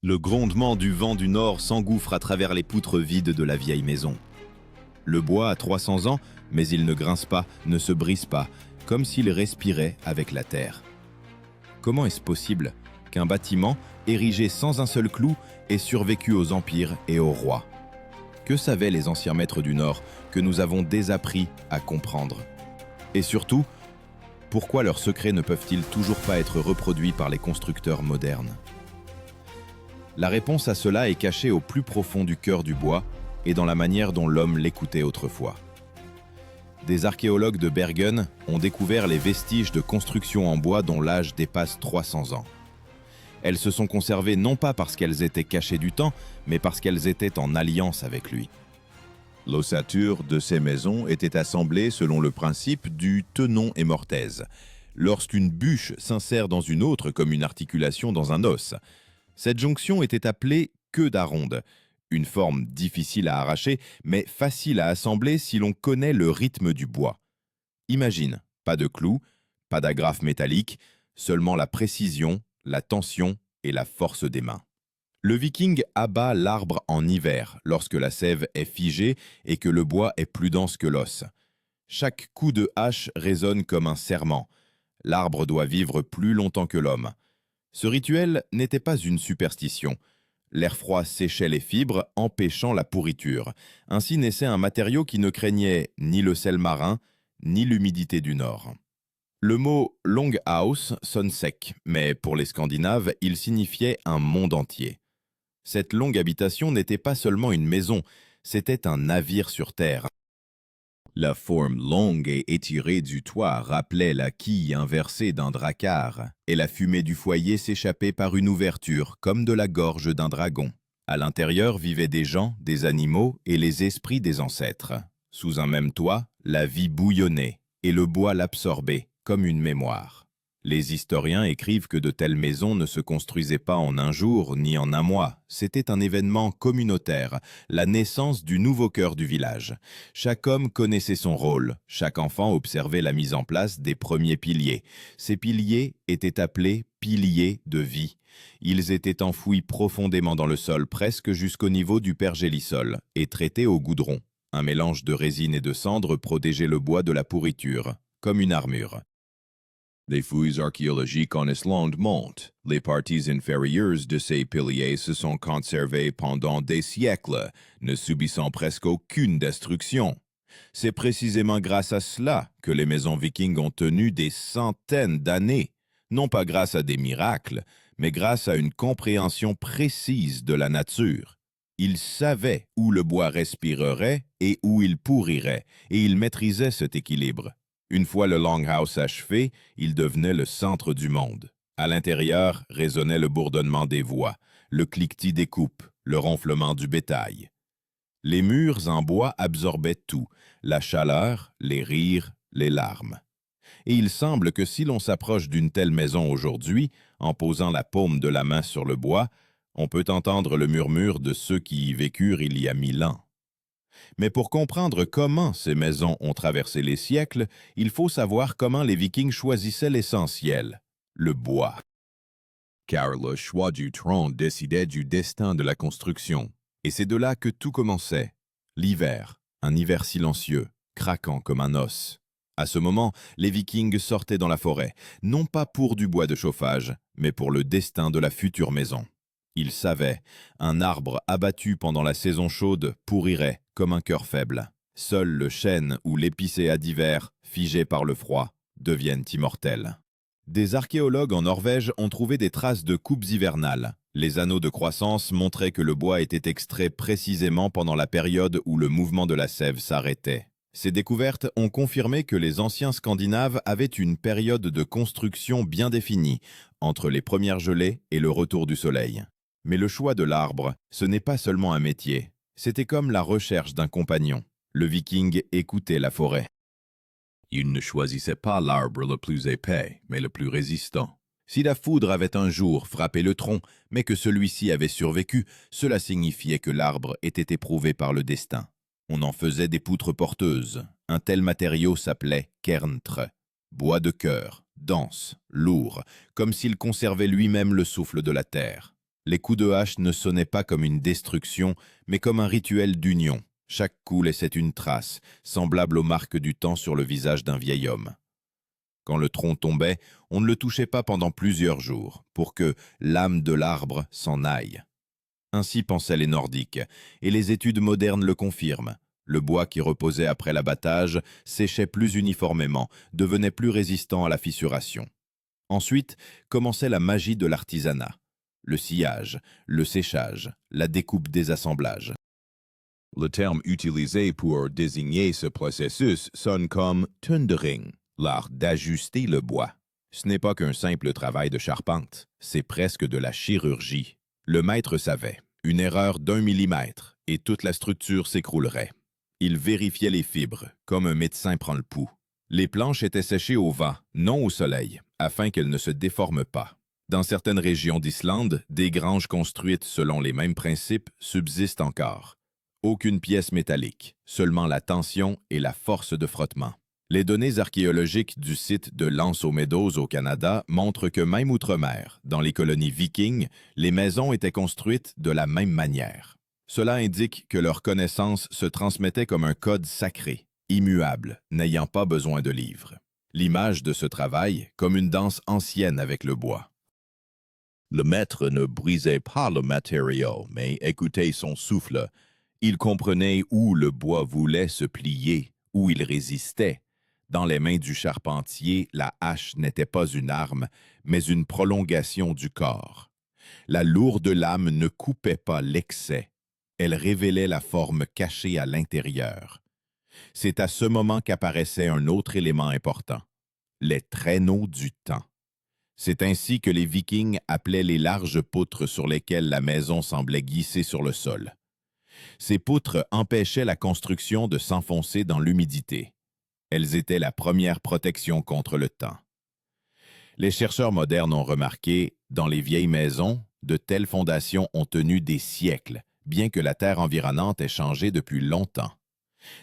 Le grondement du vent du nord s'engouffre à travers les poutres vides de la vieille maison. Le bois a 300 ans, mais il ne grince pas, ne se brise pas, comme s'il respirait avec la terre. Comment est-ce possible qu'un bâtiment, érigé sans un seul clou, ait survécu aux empires et aux rois? Que savaient les anciens maîtres du Nord que nous avons désappris à comprendre? Et surtout, pourquoi leurs secrets ne peuvent-ils toujours pas être reproduits par les constructeurs modernes? La réponse à cela est cachée au plus profond du cœur du bois et dans la manière dont l'homme l'écoutait autrefois. Des archéologues de Bergen ont découvert les vestiges de constructions en bois dont l'âge dépasse 300 ans. Elles se sont conservées non pas parce qu'elles étaient cachées du temps, mais parce qu'elles étaient en alliance avec lui. L'ossature de ces maisons était assemblée selon le principe du tenon et mortaise. Lorsqu'une bûche s'insère dans une autre comme une articulation dans un os, cette jonction était appelée queue d'aronde, une forme difficile à arracher, mais facile à assembler si l'on connaît le rythme du bois. Imagine, pas de clous, pas d'agrafe métallique, seulement la précision, la tension et la force des mains. Le viking abat l'arbre en hiver, lorsque la sève est figée et que le bois est plus dense que l'os. Chaque coup de hache résonne comme un serment. L'arbre doit vivre plus longtemps que l'homme. Ce rituel n'était pas une superstition. L'air froid séchait les fibres, empêchant la pourriture. Ainsi naissait un matériau qui ne craignait ni le sel marin, ni l'humidité du nord. Le mot « longhouse » sonne sec, mais pour les Scandinaves, il signifiait un monde entier. Cette longue habitation n'était pas seulement une maison, c'était un navire sur terre. La forme longue et étirée du toit rappelait la quille inversée d'un drakkar, et la fumée du foyer s'échappait par une ouverture, comme de la gorge d'un dragon. À l'intérieur vivaient des gens, des animaux et les esprits des ancêtres. Sous un même toit, la vie bouillonnait, et le bois l'absorbait, comme une mémoire. Les historiens écrivent que de telles maisons ne se construisaient pas en un jour ni en un mois. C'était un événement communautaire, la naissance du nouveau cœur du village. Chaque homme connaissait son rôle, chaque enfant observait la mise en place des premiers piliers. Ces piliers étaient appelés piliers de vie. Ils étaient enfouis profondément dans le sol, presque jusqu'au niveau du pergélisol, et traités au goudron. Un mélange de résine et de cendre protégeait le bois de la pourriture, comme une armure. Des fouilles archéologiques en Islande montrent. Les parties inférieures de ces piliers se sont conservées pendant des siècles, ne subissant presque aucune destruction. C'est précisément grâce à cela que les maisons vikings ont tenu des centaines d'années, non pas grâce à des miracles, mais grâce à une compréhension précise de la nature. Ils savaient où le bois respirerait et où il pourrirait, et ils maîtrisaient cet équilibre. Une fois le longhouse achevé, il devenait le centre du monde. À l'intérieur résonnait le bourdonnement des voix, le cliquetis des coupes, le ronflement du bétail. Les murs en bois absorbaient tout, la chaleur, les rires, les larmes. Et il semble que si l'on s'approche d'une telle maison aujourd'hui, en posant la paume de la main sur le bois, on peut entendre le murmure de ceux qui y vécurent il y a 1000 ans. Mais pour comprendre comment ces maisons ont traversé les siècles, il faut savoir comment les Vikings choisissaient l'essentiel, le bois. Car le choix du tronc décidait du destin de la construction. Et c'est de là que tout commençait. L'hiver, un hiver silencieux, craquant comme un os. À ce moment, les Vikings sortaient dans la forêt, non pas pour du bois de chauffage, mais pour le destin de la future maison. Ils savaient, un arbre abattu pendant la saison chaude pourrirait comme un cœur faible. Seul le chêne ou l'épicéa d'hiver, figé par le froid, deviennent immortels. Des archéologues en Norvège ont trouvé des traces de coupes hivernales. Les anneaux de croissance montraient que le bois était extrait précisément pendant la période où le mouvement de la sève s'arrêtait. Ces découvertes ont confirmé que les anciens Scandinaves avaient une période de construction bien définie, entre les premières gelées et le retour du soleil. Mais le choix de l'arbre, ce n'est pas seulement un métier. C'était comme la recherche d'un compagnon. Le viking écoutait la forêt. Il ne choisissait pas l'arbre le plus épais, mais le plus résistant. Si la foudre avait un jour frappé le tronc, mais que celui-ci avait survécu, cela signifiait que l'arbre était éprouvé par le destin. On en faisait des poutres porteuses. Un tel matériau s'appelait cairntre. Bois de cœur, dense, lourd, comme s'il conservait lui-même le souffle de la terre. Les coups de hache ne sonnaient pas comme une destruction, mais comme un rituel d'union. Chaque coup laissait une trace, semblable aux marques du temps sur le visage d'un vieil homme. Quand le tronc tombait, on ne le touchait pas pendant plusieurs jours, pour que l'âme de l'arbre s'en aille. Ainsi pensaient les Nordiques, et les études modernes le confirment. Le bois qui reposait après l'abattage séchait plus uniformément, devenait plus résistant à la fissuration. Ensuite commençait la magie de l'artisanat. Le sciage, le séchage, la découpe des assemblages. Le terme utilisé pour désigner ce processus sonne comme tundering, l'art d'ajuster le bois. Ce n'est pas qu'un simple travail de charpente, c'est presque de la chirurgie. Le maître savait, une erreur d'1 millimètre et toute la structure s'écroulerait. Il vérifiait les fibres, comme un médecin prend le pouls. Les planches étaient séchées au vent, non au soleil, afin qu'elles ne se déforment pas. Dans certaines régions d'Islande, des granges construites selon les mêmes principes subsistent encore. Aucune pièce métallique, seulement la tension et la force de frottement. Les données archéologiques du site de L'Anse aux Meadows au Canada montrent que même outre-mer, dans les colonies vikings, les maisons étaient construites de la même manière. Cela indique que leur connaissance se transmettait comme un code sacré, immuable, n'ayant pas besoin de livres. L'image de ce travail comme une danse ancienne avec le bois. Le maître ne brisait pas le matériau, mais écoutait son souffle. Il comprenait où le bois voulait se plier, où il résistait. Dans les mains du charpentier, la hache n'était pas une arme, mais une prolongation du corps. La lourde lame ne coupait pas l'excès. Elle révélait la forme cachée à l'intérieur. C'est à ce moment qu'apparaissait un autre élément important, les traîneaux du temps. C'est ainsi que les Vikings appelaient les larges poutres sur lesquelles la maison semblait glisser sur le sol. Ces poutres empêchaient la construction de s'enfoncer dans l'humidité. Elles étaient la première protection contre le temps. Les chercheurs modernes ont remarqué, dans les vieilles maisons, de telles fondations ont tenu des siècles, bien que la terre environnante ait changé depuis longtemps.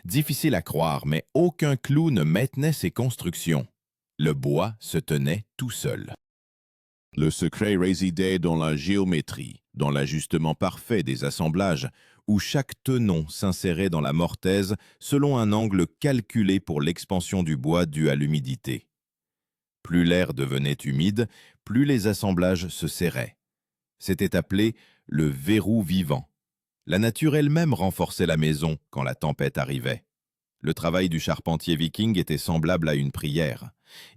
Difficile à croire, mais aucun clou ne maintenait ces constructions. Le bois se tenait tout seul. Le secret résidait dans la géométrie, dans l'ajustement parfait des assemblages, où chaque tenon s'insérait dans la mortaise selon un angle calculé pour l'expansion du bois due à l'humidité. Plus l'air devenait humide, plus les assemblages se serraient. C'était appelé le verrou vivant. La nature elle-même renforçait la maison quand la tempête arrivait. Le travail du charpentier viking était semblable à une prière.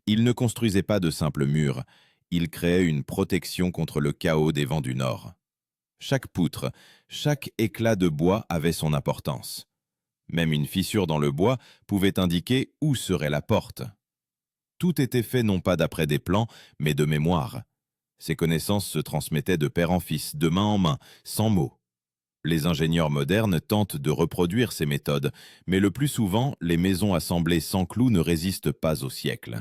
Il ne construisait pas de simples murs, il créait une protection contre le chaos des vents du nord. Chaque poutre, chaque éclat de bois avait son importance. Même une fissure dans le bois pouvait indiquer où serait la porte. Tout était fait non pas d'après des plans, mais de mémoire. Ces connaissances se transmettaient de père en fils, de main en main, sans mots. Les ingénieurs modernes tentent de reproduire ces méthodes, mais le plus souvent, les maisons assemblées sans clous ne résistent pas au siècle.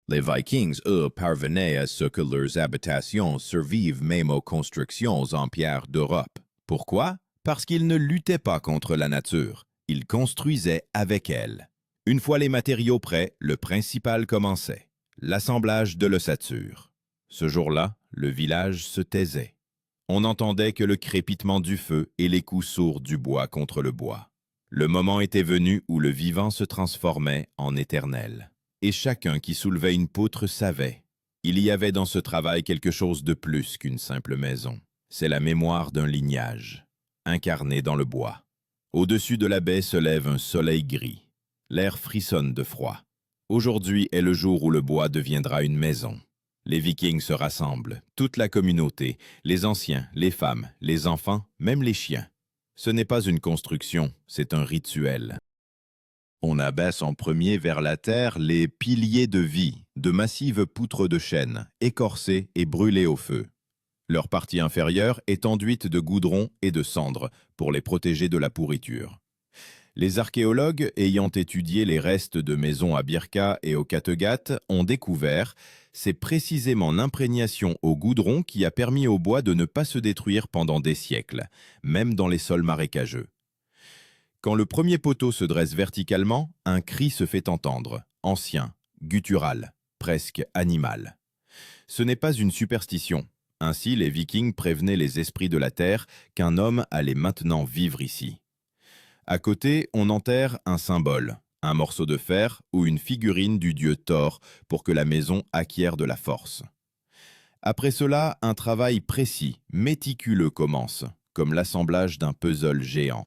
Les Vikings, eux, parvenaient à ce que leurs habitations survivent même aux constructions en pierre d'Europe. Pourquoi? Parce qu'ils ne luttaient pas contre la nature, ils construisaient avec elle. Une fois les matériaux prêts, le principal commençait, l'assemblage de l'ossature. Ce jour-là, le village se taisait. On n'entendait que le crépitement du feu et les coups sourds du bois contre le bois. Le moment était venu où le vivant se transformait en éternel. Et chacun qui soulevait une poutre savait. Il y avait dans ce travail quelque chose de plus qu'une simple maison. C'est la mémoire d'un lignage, incarné dans le bois. Au-dessus de la baie se lève un soleil gris. L'air frissonne de froid. Aujourd'hui est le jour où le bois deviendra une maison. Les Vikings se rassemblent, toute la communauté, les anciens, les femmes, les enfants, même les chiens. Ce n'est pas une construction, c'est un rituel. On abaisse en premier vers la terre les piliers de vie, de massives poutres de chêne, écorcées et brûlées au feu. Leur partie inférieure est enduite de goudron et de cendres pour les protéger de la pourriture. Les archéologues ayant étudié les restes de maisons à Birka et au Kattegat ont découvert c'est précisément l'imprégnation au goudron qui a permis au bois de ne pas se détruire pendant des siècles, même dans les sols marécageux. Quand le premier poteau se dresse verticalement, un cri se fait entendre, ancien, guttural, presque animal. Ce n'est pas une superstition. Ainsi, les Vikings prévenaient les esprits de la terre qu'un homme allait maintenant vivre ici. À côté, on enterre un symbole, un morceau de fer ou une figurine du dieu Thor pour que la maison acquiert de la force. Après cela, un travail précis, méticuleux commence, comme l'assemblage d'un puzzle géant.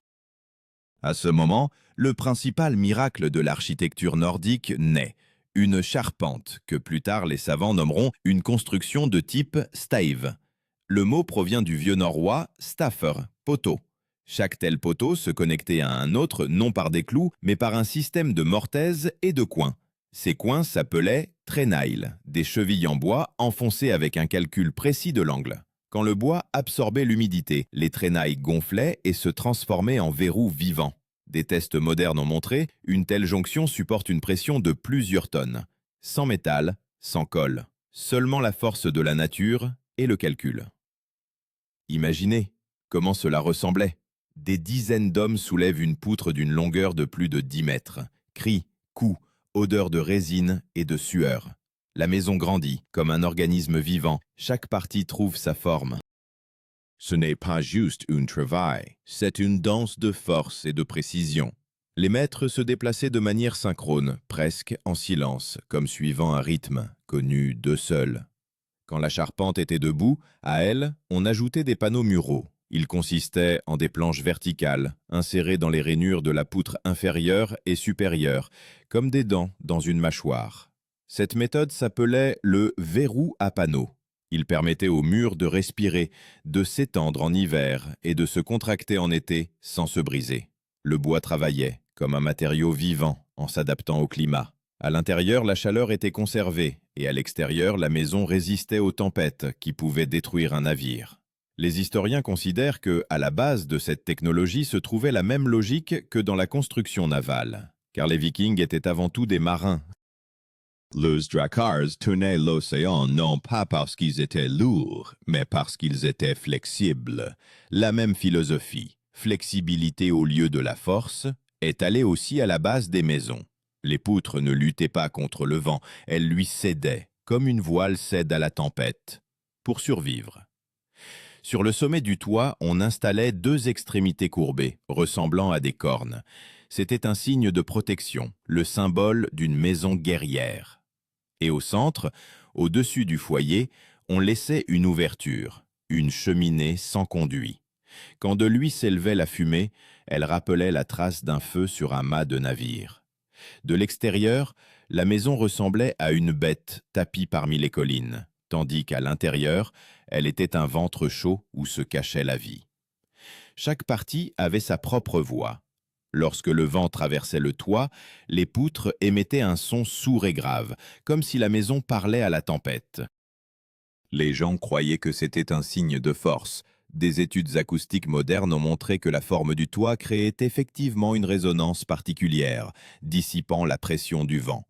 À ce moment, le principal miracle de l'architecture nordique naît, une charpente que plus tard les savants nommeront une construction de type stave. Le mot provient du vieux norrois staffer, poteau. Chaque tel poteau se connectait à un autre non par des clous, mais par un système de mortaises et de coins. Ces coins s'appelaient trenails, des chevilles en bois enfoncées avec un calcul précis de l'angle. Quand le bois absorbait l'humidité, les trenails gonflaient et se transformaient en verrous vivants. Des tests modernes ont montré, une telle jonction supporte une pression de plusieurs tonnes. Sans métal, sans colle. Seulement la force de la nature et le calcul. Imaginez comment cela ressemblait. Des dizaines d'hommes soulèvent une poutre d'une longueur de plus de 10 mètres. Cris, coups, odeur de résine et de sueur. La maison grandit, comme un organisme vivant. Chaque partie trouve sa forme. Ce n'est pas juste un travail, c'est une danse de force et de précision. Les maîtres se déplaçaient de manière synchrone, presque en silence, comme suivant un rythme, connu d'eux seuls. Quand la charpente était debout, à elle, on ajoutait des panneaux muraux. Ils consistaient en des planches verticales, insérées dans les rainures de la poutre inférieure et supérieure, comme des dents dans une mâchoire. Cette méthode s'appelait le verrou à panneaux. Il permettait aux murs de respirer, de s'étendre en hiver et de se contracter en été sans se briser. Le bois travaillait comme un matériau vivant en s'adaptant au climat. À l'intérieur, la chaleur était conservée et à l'extérieur, la maison résistait aux tempêtes qui pouvaient détruire un navire. Les historiens considèrent que, à la base de cette technologie se trouvait la même logique que dans la construction navale, car les Vikings étaient avant tout des marins. Les dracars tenaient l'océan non pas parce qu'ils étaient lourds, mais parce qu'ils étaient flexibles. La même philosophie, flexibilité au lieu de la force, est allée aussi à la base des maisons. Les poutres ne luttaient pas contre le vent, elles lui cédaient, comme une voile cède à la tempête, pour survivre. Sur le sommet du toit, on installait 2 extrémités courbées, ressemblant à des cornes. C'était un signe de protection, le symbole d'une maison guerrière. Et au centre, au-dessus du foyer, on laissait une ouverture, une cheminée sans conduit. Quand de lui s'élevait la fumée, elle rappelait la trace d'un feu sur un mât de navire. De l'extérieur, la maison ressemblait à une bête tapie parmi les collines, tandis qu'à l'intérieur, elle était un ventre chaud où se cachait la vie. Chaque partie avait sa propre voix. Lorsque le vent traversait le toit, les poutres émettaient un son sourd et grave, comme si la maison parlait à la tempête. Les gens croyaient que c'était un signe de force. Des études acoustiques modernes ont montré que la forme du toit créait effectivement une résonance particulière, dissipant la pression du vent.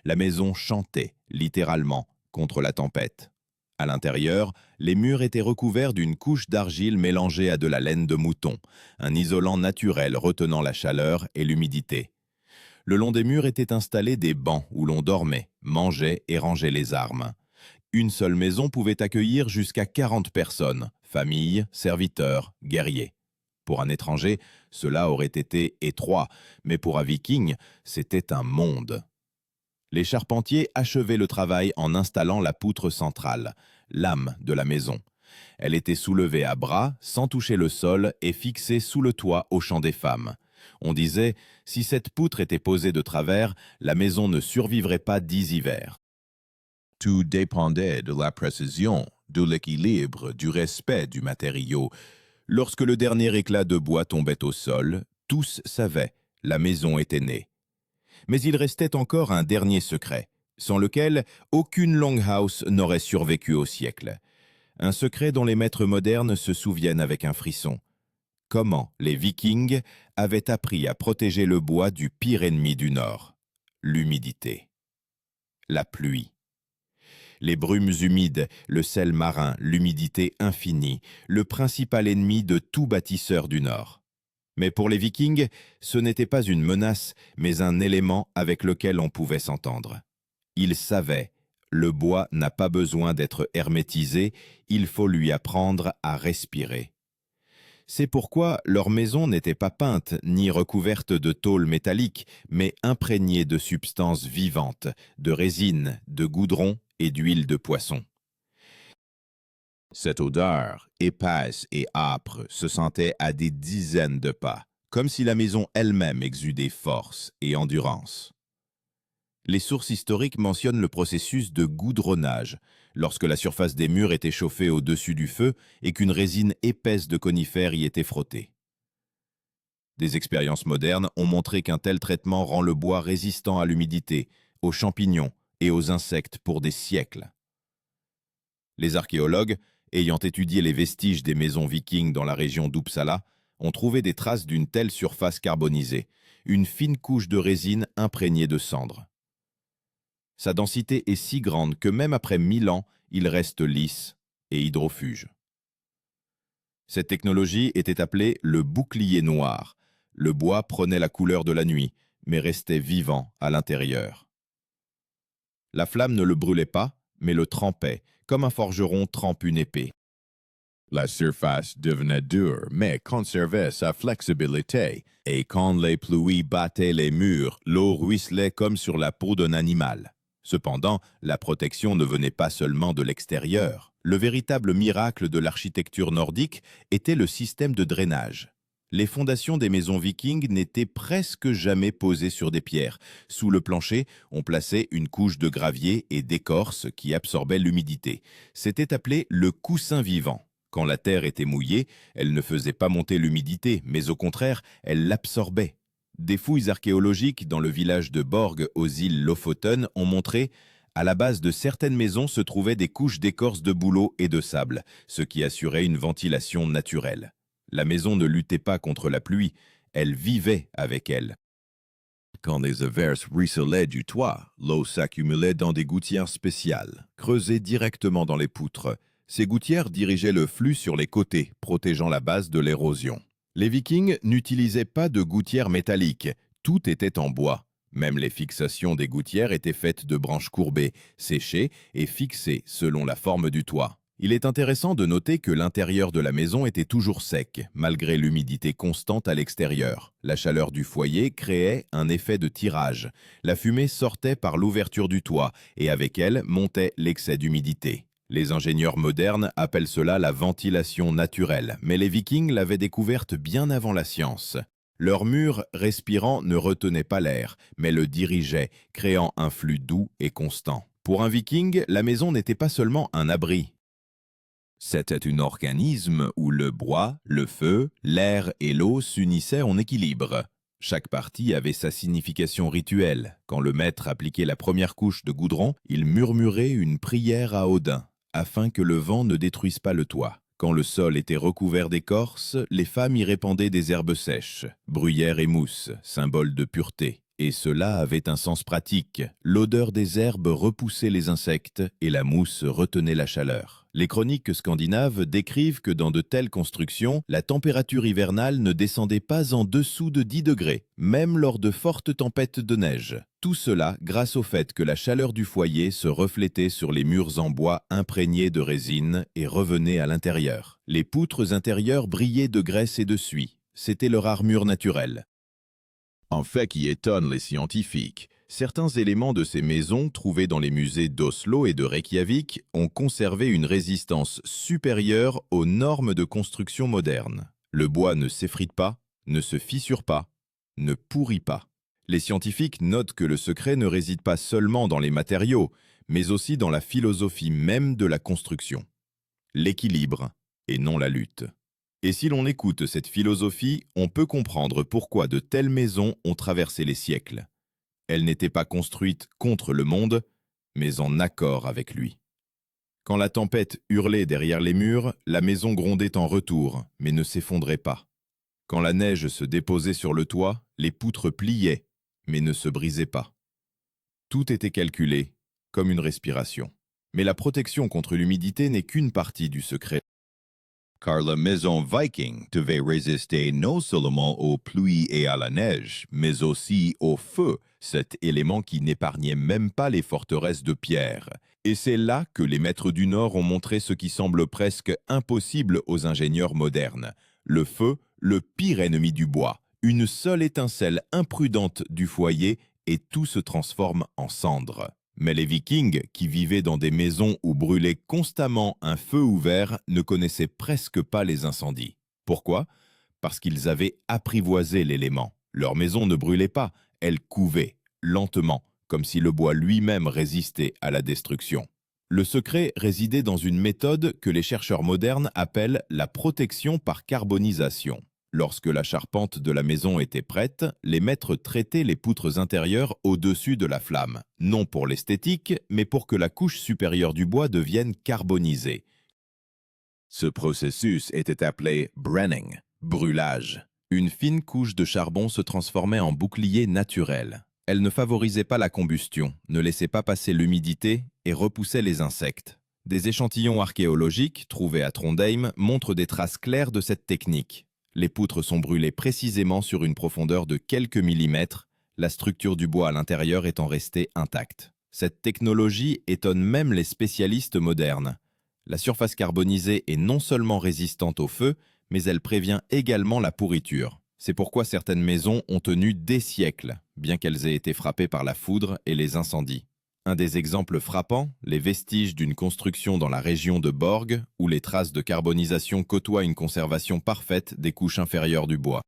La maison chantait, littéralement, contre la tempête. À l'intérieur, les murs étaient recouverts d'une couche d'argile mélangée à de la laine de mouton, un isolant naturel retenant la chaleur et l'humidité. Le long des murs étaient installés des bancs où l'on dormait, mangeait et rangeait les armes. Une seule maison pouvait accueillir jusqu'à 40 personnes, familles, serviteurs, guerriers. Pour un étranger, cela aurait été étroit, mais pour un viking, c'était un monde. Les charpentiers achevaient le travail en installant la poutre centrale, l'âme de la maison. Elle était soulevée à bras, sans toucher le sol, et fixée sous le toit au champ des femmes. On disait, si cette poutre était posée de travers, la maison ne survivrait pas 10 hivers. Tout dépendait de la précision, de l'équilibre, du respect du matériau. Lorsque le dernier éclat de bois tombait au sol, tous savaient, la maison était née. Mais il restait encore un dernier secret, sans lequel aucune longhouse n'aurait survécu au siècle. Un secret dont les maîtres modernes se souviennent avec un frisson. Comment les Vikings avaient appris à protéger le bois du pire ennemi du Nord, l'humidité. La pluie. Les brumes humides, le sel marin, l'humidité infinie, le principal ennemi de tout bâtisseur du Nord. Mais pour les Vikings, ce n'était pas une menace, mais un élément avec lequel on pouvait s'entendre. Ils savaient, le bois n'a pas besoin d'être hermétisé, il faut lui apprendre à respirer. C'est pourquoi leurs maisons n'étaient pas peintes ni recouvertes de tôle métallique, mais imprégnées de substances vivantes, de résine, de goudron et d'huile de poisson. Cette odeur, épaisse et âpre, se sentait à des dizaines de pas, comme si la maison elle-même exudait force et endurance. Les sources historiques mentionnent le processus de goudronnage, lorsque la surface des murs était chauffée au-dessus du feu et qu'une résine épaisse de conifères y était frottée. Des expériences modernes ont montré qu'un tel traitement rend le bois résistant à l'humidité, aux champignons et aux insectes pour des siècles. Les archéologues, ayant étudié les vestiges des maisons vikings dans la région d'Uppsala, ont trouvé des traces d'une telle surface carbonisée, une fine couche de résine imprégnée de cendres. Sa densité est si grande que même après 1000 ans, il reste lisse et hydrofuge. Cette technologie était appelée le bouclier noir. Le bois prenait la couleur de la nuit, mais restait vivant à l'intérieur. La flamme ne le brûlait pas, mais le trempait, comme un forgeron trempe une épée. La surface devenait dure, mais conservait sa flexibilité, et quand les pluies battaient les murs, l'eau ruisselait comme sur la peau d'un animal. Cependant, la protection ne venait pas seulement de l'extérieur. Le véritable miracle de l'architecture nordique était le système de drainage. Les fondations des maisons vikings n'étaient presque jamais posées sur des pierres. Sous le plancher, on plaçait une couche de gravier et d'écorce qui absorbait l'humidité. C'était appelé le coussin vivant. Quand la terre était mouillée, elle ne faisait pas monter l'humidité, mais au contraire, elle l'absorbait. Des fouilles archéologiques dans le village de Borg aux îles Lofoten ont montré à la base de certaines maisons se trouvaient des couches d'écorce de bouleau et de sable, ce qui assurait une ventilation naturelle. La maison ne luttait pas contre la pluie, elle vivait avec elle. Quand les averses ruisselaient du toit, l'eau s'accumulait dans des gouttières spéciales, creusées directement dans les poutres. Ces gouttières dirigeaient le flux sur les côtés, protégeant la base de l'érosion. Les Vikings n'utilisaient pas de gouttières métalliques, tout était en bois. Même les fixations des gouttières étaient faites de branches courbées, séchées et fixées selon la forme du toit. Il est intéressant de noter que l'intérieur de la maison était toujours sec, malgré l'humidité constante à l'extérieur. La chaleur du foyer créait un effet de tirage. La fumée sortait par l'ouverture du toit et avec elle montait l'excès d'humidité. Les ingénieurs modernes appellent cela la ventilation naturelle, mais les Vikings l'avaient découverte bien avant la science. Leurs murs respirants ne retenaient pas l'air, mais le dirigeaient, créant un flux doux et constant. Pour un Viking, la maison n'était pas seulement un abri. C'était un organisme où le bois, le feu, l'air et l'eau s'unissaient en équilibre. Chaque partie avait sa signification rituelle. Quand le maître appliquait la première couche de goudron, il murmurait une prière à Odin, afin que le vent ne détruise pas le toit. Quand le sol était recouvert d'écorce, les femmes y répandaient des herbes sèches, bruyère et mousse, symbole de pureté. Et cela avait un sens pratique. L'odeur des herbes repoussait les insectes et la mousse retenait la chaleur. Les chroniques scandinaves décrivent que dans de telles constructions, la température hivernale ne descendait pas en dessous de 10 degrés, même lors de fortes tempêtes de neige. Tout cela grâce au fait que la chaleur du foyer se reflétait sur les murs en bois imprégnés de résine et revenait à l'intérieur. Les poutres intérieures brillaient de graisse et de suie. C'était leur armure naturelle. En fait qui étonne les scientifiques, certains éléments de ces maisons trouvés dans les musées d'Oslo et de Reykjavik ont conservé une résistance supérieure aux normes de construction modernes. Le bois ne s'effrite pas, ne se fissure pas, ne pourrit pas. Les scientifiques notent que le secret ne réside pas seulement dans les matériaux, mais aussi dans la philosophie même de la construction. L'équilibre et non la lutte. Et si l'on écoute cette philosophie, on peut comprendre pourquoi de telles maisons ont traversé les siècles. Elles n'étaient pas construites contre le monde, mais en accord avec lui. Quand la tempête hurlait derrière les murs, la maison grondait en retour, mais ne s'effondrait pas. Quand la neige se déposait sur le toit, les poutres pliaient, mais ne se brisaient pas. Tout était calculé, comme une respiration. Mais la protection contre l'humidité n'est qu'une partie du secret. Car la maison viking devait résister non seulement aux pluies et à la neige, mais aussi au feu, cet élément qui n'épargnait même pas les forteresses de pierre. Et c'est là que les maîtres du Nord ont montré ce qui semble presque impossible aux ingénieurs modernes. Le feu, le pire ennemi du bois. Une seule étincelle imprudente du foyer et tout se transforme en cendres. Mais les Vikings, qui vivaient dans des maisons où brûlait constamment un feu ouvert, ne connaissaient presque pas les incendies. Pourquoi? Parce qu'ils avaient apprivoisé l'élément. Leur maison ne brûlait pas, elle couvait, lentement, comme si le bois lui-même résistait à la destruction. Le secret résidait dans une méthode que les chercheurs modernes appellent la protection par carbonisation. Lorsque la charpente de la maison était prête, les maîtres traitaient les poutres intérieures au-dessus de la flamme, non pour l'esthétique, mais pour que la couche supérieure du bois devienne carbonisée. Ce processus était appelé brenning, brûlage. Une fine couche de charbon se transformait en bouclier naturel. Elle ne favorisait pas la combustion, ne laissait pas passer l'humidité et repoussait les insectes. Des échantillons archéologiques trouvés à Trondheim montrent des traces claires de cette technique. Les poutres sont brûlées précisément sur une profondeur de quelques millimètres, la structure du bois à l'intérieur étant restée intacte. Cette technologie étonne même les spécialistes modernes. La surface carbonisée est non seulement résistante au feu, mais elle prévient également la pourriture. C'est pourquoi certaines maisons ont tenu des siècles, bien qu'elles aient été frappées par la foudre et les incendies. Un des exemples frappants, les vestiges d'une construction dans la région de Borg, où les traces de carbonisation côtoient une conservation parfaite des couches inférieures du bois.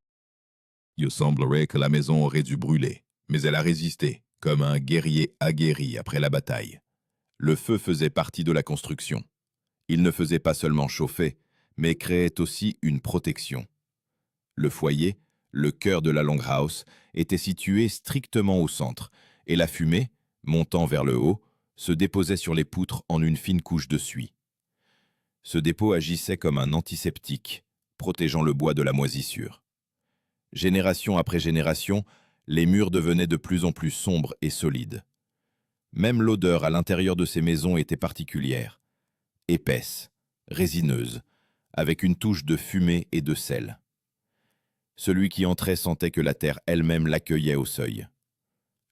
Il semblerait que la maison aurait dû brûler, mais elle a résisté, comme un guerrier aguerri après la bataille. Le feu faisait partie de la construction. Il ne faisait pas seulement chauffer, mais créait aussi une protection. Le foyer, le cœur de la longhouse, était situé strictement au centre, et la fumée, montant vers le haut, se déposait sur les poutres en une fine couche de suie. Ce dépôt agissait comme un antiseptique, protégeant le bois de la moisissure. Génération après génération, les murs devenaient de plus en plus sombres et solides. Même l'odeur à l'intérieur de ces maisons était particulière, épaisse, résineuse, avec une touche de fumée et de sel. Celui qui entrait sentait que la terre elle-même l'accueillait au seuil.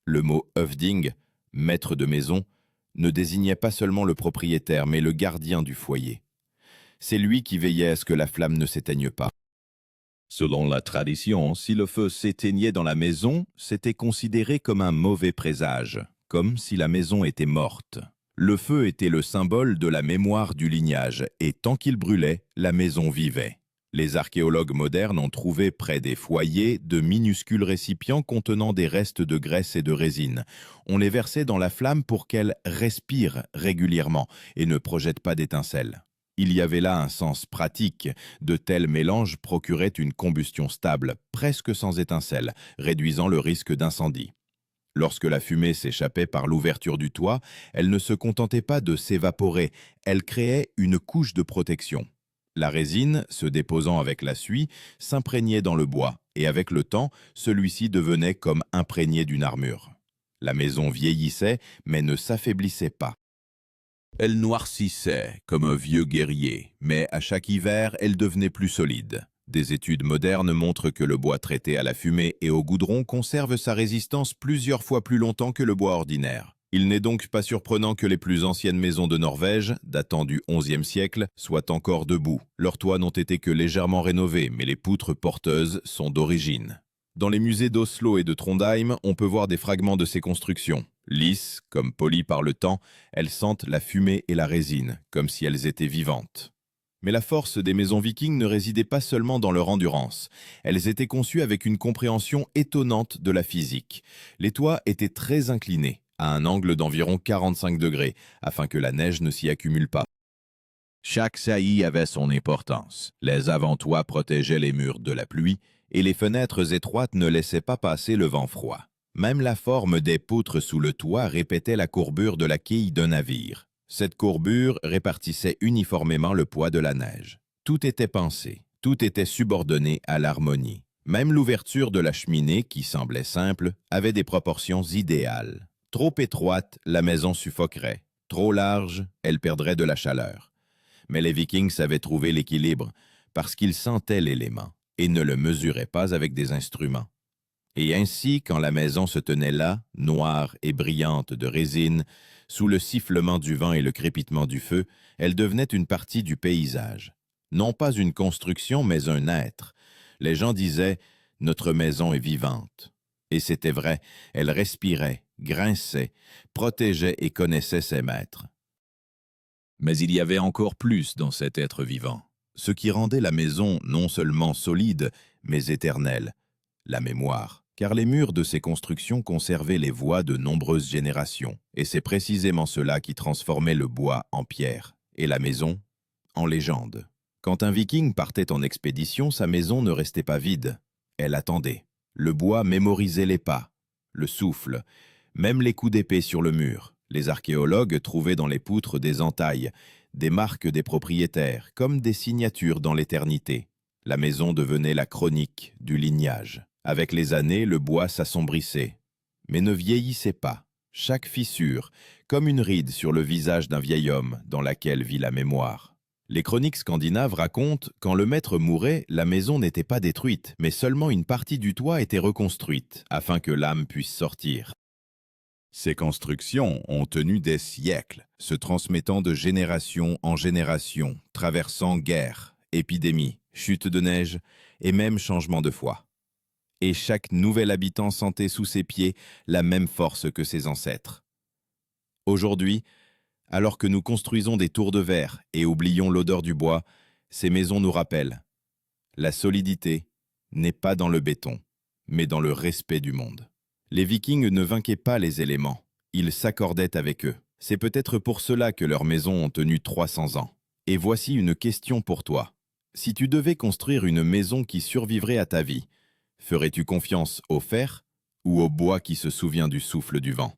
Le mot « høvding », maître de maison, ne désignait pas seulement le propriétaire, mais le gardien du foyer. C'est lui qui veillait à ce que la flamme ne s'éteigne pas. Selon la tradition, si le feu s'éteignait dans la maison, c'était considéré comme un mauvais présage, comme si la maison était morte. Le feu était le symbole de la mémoire du lignage, et tant qu'il brûlait, la maison vivait. Les archéologues modernes ont trouvé près des foyers de minuscules récipients contenant des restes de graisse et de résine. On les versait dans la flamme pour qu'elle respire régulièrement et ne projette pas d'étincelles. Il y avait là un sens pratique. De tels mélanges procuraient une combustion stable, presque sans étincelles, réduisant le risque d'incendie. Lorsque la fumée s'échappait par l'ouverture du toit, elle ne se contentait pas de s'évaporer, elle créait une couche de protection. La résine, se déposant avec la suie, s'imprégnait dans le bois, et avec le temps, celui-ci devenait comme imprégné d'une armure. La maison vieillissait, mais ne s'affaiblissait pas. Elle noircissait comme un vieux guerrier, mais à chaque hiver, elle devenait plus solide. Des études modernes montrent que le bois traité à la fumée et au goudron conserve sa résistance plusieurs fois plus longtemps que le bois ordinaire. Il n'est donc pas surprenant que les plus anciennes maisons de Norvège, datant du XIe siècle, soient encore debout. Leurs toits n'ont été que légèrement rénovés, mais les poutres porteuses sont d'origine. Dans les musées d'Oslo et de Trondheim, on peut voir des fragments de ces constructions. Lisses, comme polies par le temps, elles sentent la fumée et la résine, comme si elles étaient vivantes. Mais la force des maisons vikings ne résidait pas seulement dans leur endurance. Elles étaient conçues avec une compréhension étonnante de la physique. Les toits étaient très inclinés, à un angle d'environ 45 degrés, afin que la neige ne s'y accumule pas. Chaque saillie avait son importance. Les avant-toits protégeaient les murs de la pluie, et les fenêtres étroites ne laissaient pas passer le vent froid. Même la forme des poutres sous le toit répétait la courbure de la quille d'un navire. Cette courbure répartissait uniformément le poids de la neige. Tout était pensé, tout était subordonné à l'harmonie. Même l'ouverture de la cheminée, qui semblait simple, avait des proportions idéales. Trop étroite, la maison suffoquerait. Trop large, elle perdrait de la chaleur. Mais les Vikings savaient trouver l'équilibre, parce qu'ils sentaient l'élément et ne le mesuraient pas avec des instruments. Et ainsi, quand la maison se tenait là, noire et brillante de résine, sous le sifflement du vent et le crépitement du feu, elle devenait une partie du paysage. Non pas une construction, mais un être. Les gens disaient « Notre maison est vivante ». Et c'était vrai, elle respirait, grinçait, protégeait et connaissait ses maîtres. Mais il y avait encore plus dans cet être vivant. Ce qui rendait la maison non seulement solide, mais éternelle, la mémoire. Car les murs de ces constructions conservaient les voix de nombreuses générations, et c'est précisément cela qui transformait le bois en pierre, et la maison en légende. Quand un viking partait en expédition, sa maison ne restait pas vide, elle attendait. Le bois mémorisait les pas, le souffle, même les coups d'épée sur le mur. Les archéologues trouvaient dans les poutres des entailles, des marques des propriétaires, comme des signatures dans l'éternité. La maison devenait la chronique du lignage. Avec les années, le bois s'assombrissait, mais ne vieillissait pas. Chaque fissure, comme une ride sur le visage d'un vieil homme dans laquelle vit la mémoire. Les chroniques scandinaves racontent, quand le maître mourait, la maison n'était pas détruite, mais seulement une partie du toit était reconstruite, afin que l'âme puisse sortir. Ces constructions ont tenu des siècles, se transmettant de génération en génération, traversant guerres, épidémies, chutes de neige et même changements de foi. Et chaque nouvel habitant sentait sous ses pieds la même force que ses ancêtres. Aujourd'hui, alors que nous construisons des tours de verre et oublions l'odeur du bois, ces maisons nous rappellent « La solidité n'est pas dans le béton, mais dans le respect du monde ». Les Vikings ne vainquaient pas les éléments, ils s'accordaient avec eux. C'est peut-être pour cela que leurs maisons ont tenu 300 ans. Et voici une question pour toi. Si tu devais construire une maison qui survivrait à ta vie, ferais-tu confiance au fer ou au bois qui se souvient du souffle du vent ?